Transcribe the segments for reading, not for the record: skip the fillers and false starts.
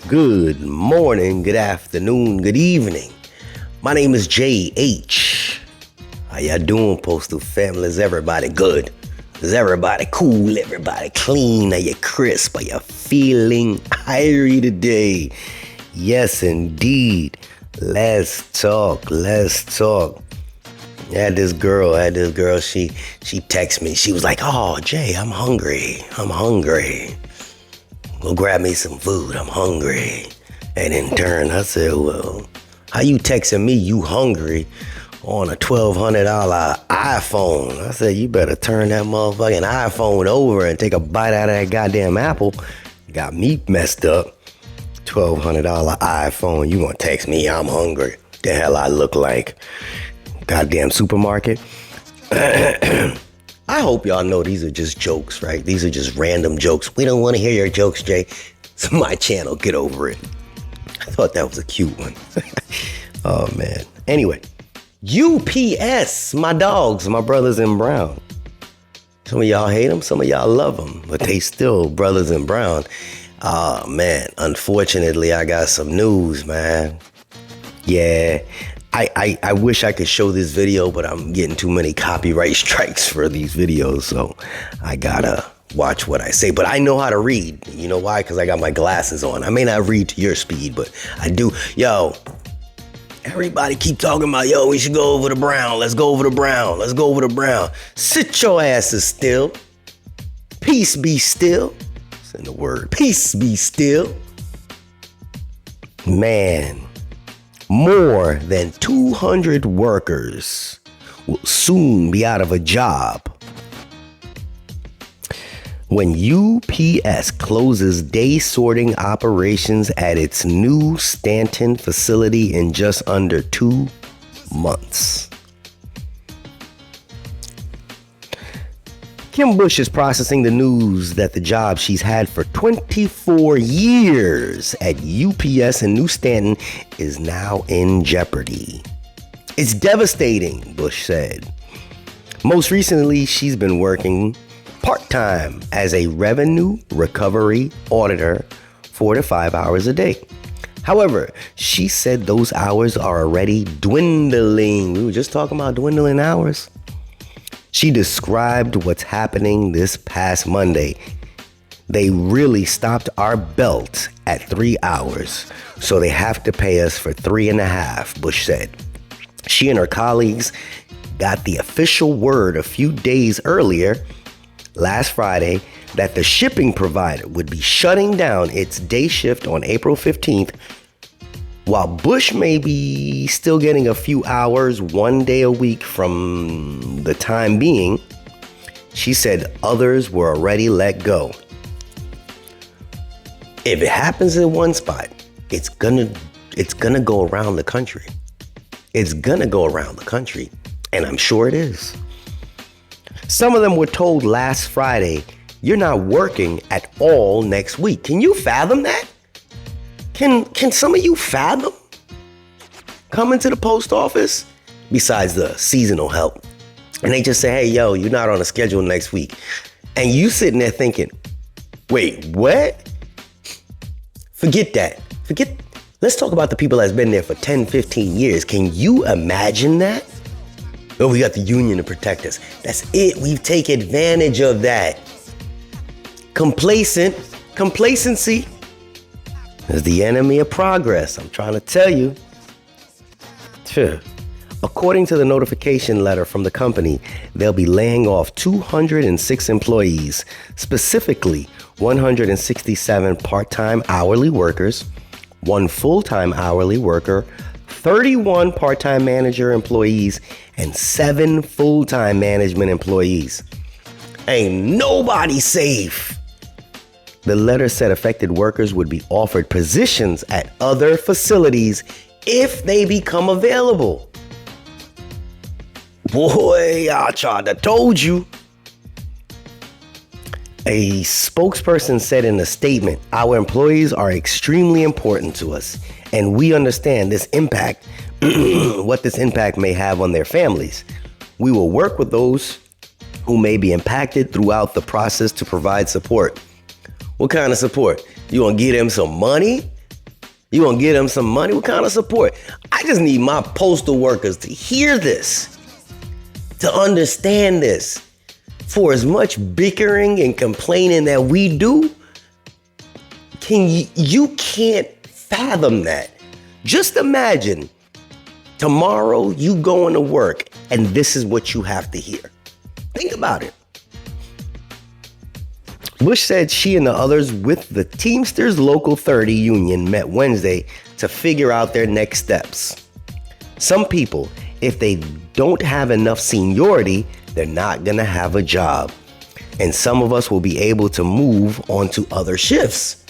Good morning, good afternoon, good evening. My name is JH. How y'all doing, Postal family? Is everybody good? Is everybody cool? Everybody clean? Are you crisp? Are you feeling irie today? Yes, indeed. Let's talk. I had this girl, she texted me. She was like, oh, Jay, I'm hungry. Go grab me some food, I'm hungry. And in turn, I said, well, how you texting me you hungry on a $1,200 iPhone? I said, you better turn that motherfucking iPhone over and take a bite out of that goddamn apple. Got me messed up. $1,200 iPhone, you gonna text me I'm hungry? The hell I look like? Goddamn supermarket. I hope y'all know these are just jokes, right? These are just random jokes. We don't want to hear your jokes, Jay. It's my channel. Get over it. I thought that was a cute one. Oh, man. Anyway, UPS, my dogs, my brothers in brown. Some of y'all hate them. Some of y'all love them. But they still brothers in brown. Oh, man. Unfortunately, I got some news, man. Yeah. I wish I could show this video, but I'm getting too many copyright strikes for these videos, so I gotta watch what I say. But I know how to read. You know why? Because I got my glasses on. I may not read to your speed, but I do. Yo, everybody keep talking about, yo, we should go over to Brown. Let's go over to Brown. Sit your asses still. Peace be still. It's in the word. Peace be still. Man. More than 200 workers will soon be out of a job when UPS closes day sorting operations at its new Stanton facility in just under 2 months. Kim Bush is processing the news that the job she's had for 24 years at UPS in New Stanton is now in jeopardy. It's devastating, Bush said. Most recently, she's been working part-time as a revenue recovery auditor 4 to 5 hours a day. However, she said those hours are already dwindling. We were just talking about dwindling hours. She described what's happening this past Monday. They really stopped our belt at 3 hours, so they have to pay us for 3.5, Bush said. She and her colleagues got the official word a few days earlier, last Friday, that the shipping provider would be shutting down its day shift on April 15th. While Bush may be still getting a few hours, 1 day a week from the time being, she said others were already let go. If it happens in one spot, it's gonna go around the country. It's gonna go around the country, and I'm sure it is. Some of them were told last Friday, you're not working at all next week. Can you fathom that? Can some of you fathom coming to the post office besides the seasonal help? And they just say, hey, yo, you're not on a schedule next week. And you sitting there thinking, wait, what? Forget that. Let's talk about the people that's been there for 10, 15 years. Can you imagine that? Oh, we got the union to protect us. That's it. We've taken advantage of that. Complacency is the enemy of progress. I'm trying to tell you. According to the notification letter from the company, they'll be laying off 206 employees, specifically 167 part-time hourly workers, 1 full-time hourly worker, 31 part-time manager employees, and 7 full-time management employees. Ain't nobody safe. The letter said affected workers would be offered positions at other facilities if they become available. Boy, I tried to told you. A spokesperson said in a statement, our employees are extremely important to us, and we understand this impact, what this impact may have on their families. We will work with those who may be impacted throughout the process to provide support. What kind of support? You gonna give them some money? You gonna give them some money? What kind of support? I just need my postal workers to hear this, to understand this. For as much bickering and complaining that we do, you can't fathom that. Just imagine tomorrow you going to work and this is what you have to hear. Think about it. Bush said she and the others with the Teamsters Local 30 union met Wednesday to figure out their next steps. Some people, if they don't have enough seniority, they're not going to have a job. And some of us will be able to move on to other shifts.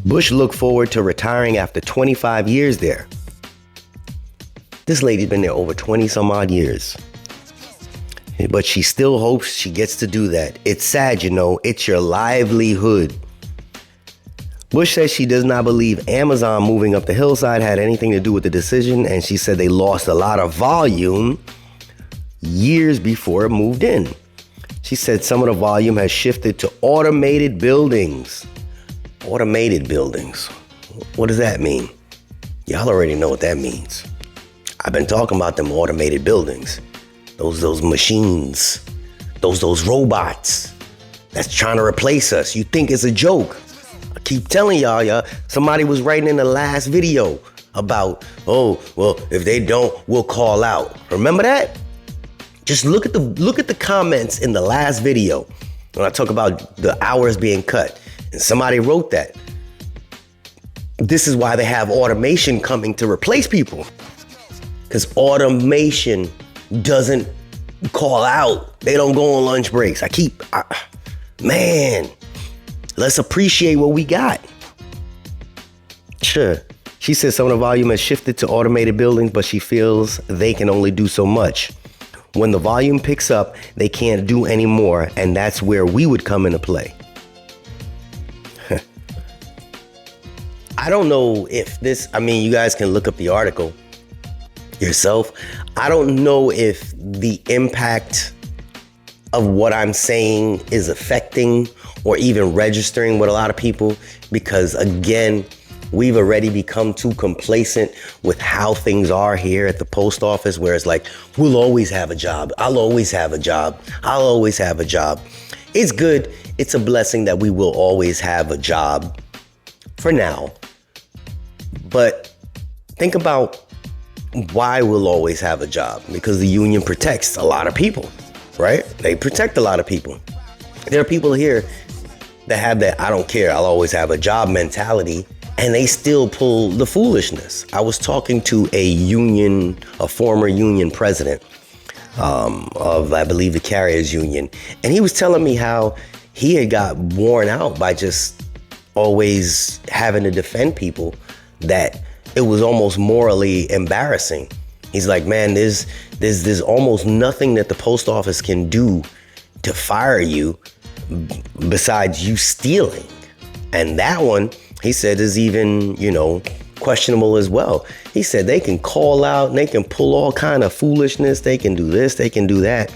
Bush looked forward to retiring after 25 years there. This lady's been there over 20 some odd years. But she still hopes she gets to do that. It's sad, it's your livelihood. Bush says she does not believe Amazon moving up the hillside had anything to do with the decision, and she said they lost a lot of volume years before it moved in. She said some of the volume has shifted to automated buildings. Automated buildings. What does that mean? Y'all already know what that means. I've been talking about them automated buildings. Those machines, those robots that's trying to replace us. You think it's a joke. I keep telling y'all, somebody was writing in the last video about, if they don't, we'll call out. Remember that? Just look at the comments in the last video when I talk about the hours being cut. And somebody wrote that. This is why they have automation coming to replace people. Because automation doesn't call out. They don't go on lunch breaks. Let's appreciate what we got. Sure. She says some of the volume has shifted to automated buildings, but she feels they can only do so much. When the volume picks up, they can't do any more, and that's where we would come into play. I don't know if you guys can look up the article yourself. I don't know if the impact of what I'm saying is affecting or even registering with a lot of people, because again, we've already become too complacent with how things are here at the post office, where it's like, we'll always have a job. I'll always have a job. I'll always have a job. It's good. It's a blessing that we will always have a job for now. But think about why we'll always have a job. Because the union protects a lot of people, right? They protect a lot of people. There are people here that have that I don't care, I'll always have a job mentality, and they still pull the foolishness. I was talking to a former union president of, I believe, the carriers union, and he was telling me how he had got worn out by just always having to defend people, that it was almost morally embarrassing. He's like, man, there's almost nothing that the post office can do to fire you besides you stealing. And that one, he said, is even, questionable as well. He said they can call out and they can pull all kind of foolishness. They can do this, they can do that.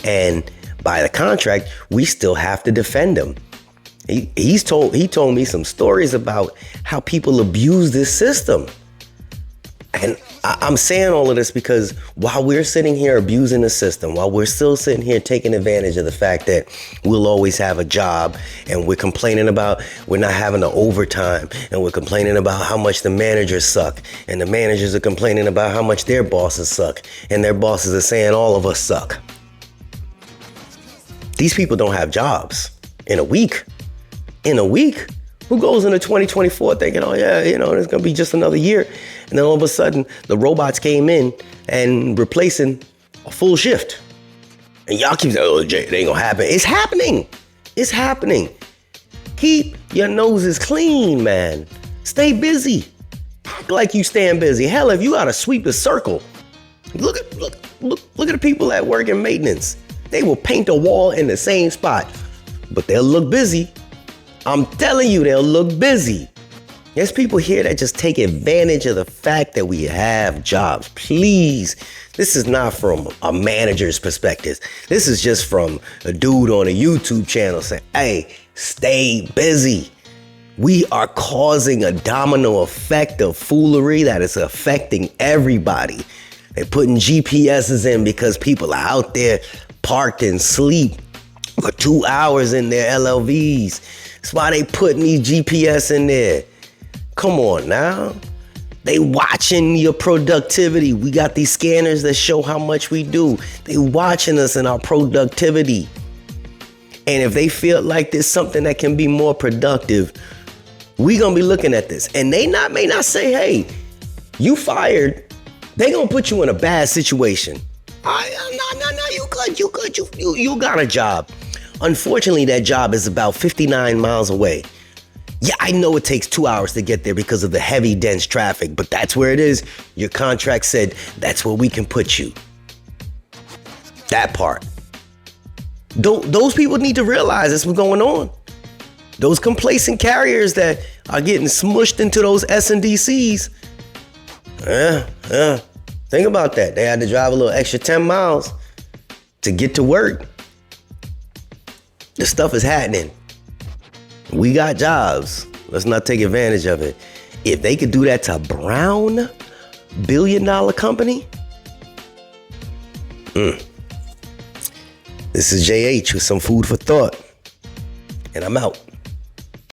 And by the contract, we still have to defend them. He told me some stories about how people abuse this system. And I'm saying all of this because while we're sitting here abusing the system, while we're still sitting here taking advantage of the fact that we'll always have a job, and we're complaining about we're not having the overtime, and we're complaining about how much the managers suck, and the managers are complaining about how much their bosses suck, and their bosses are saying all of us suck. These people don't have jobs in a week. Who goes into 2024 thinking, it's going to be just another year. And then all of a sudden, the robots came in and replacing a full shift. And y'all keep saying, Jay, it ain't going to happen. It's happening. It's happening. Keep your noses clean, man. Stay busy. Act like you staying busy. Hell, if you got to sweep the circle, look at the people that work in maintenance. They will paint a wall in the same spot, but they'll look busy. I'm telling you, they'll look busy. There's people here that just take advantage of the fact that we have jobs. Please, this is not from a manager's perspective. This is just from a dude on a YouTube channel saying, hey, stay busy. We are causing a domino effect of foolery that is affecting everybody. They're putting GPSs in because people are out there parked and sleep for 2 hours in their LLVs. That's why they putting these GPS in there. Come on now. They watching your productivity. We got these scanners that show how much we do. They watching us in our productivity. And if they feel like there's something that can be more productive, we gonna be looking at this. And they may not say, hey, you fired. They gonna put you in a bad situation. No, you got a job. Unfortunately, that job is about 59 miles away. Yeah, I know it takes 2 hours to get there because of the heavy, dense traffic, but that's where it is. Your contract said that's where we can put you. That part. Those people need to realize that's what's going on. Those complacent carriers that are getting smushed into those S&DCs. Think about that. They had to drive a little extra 10 miles to get to work. The stuff is happening. We got jobs. Let's not take advantage of it. If they could do that to Brown, $1 billion company. This is JH with some food for thought. And I'm out.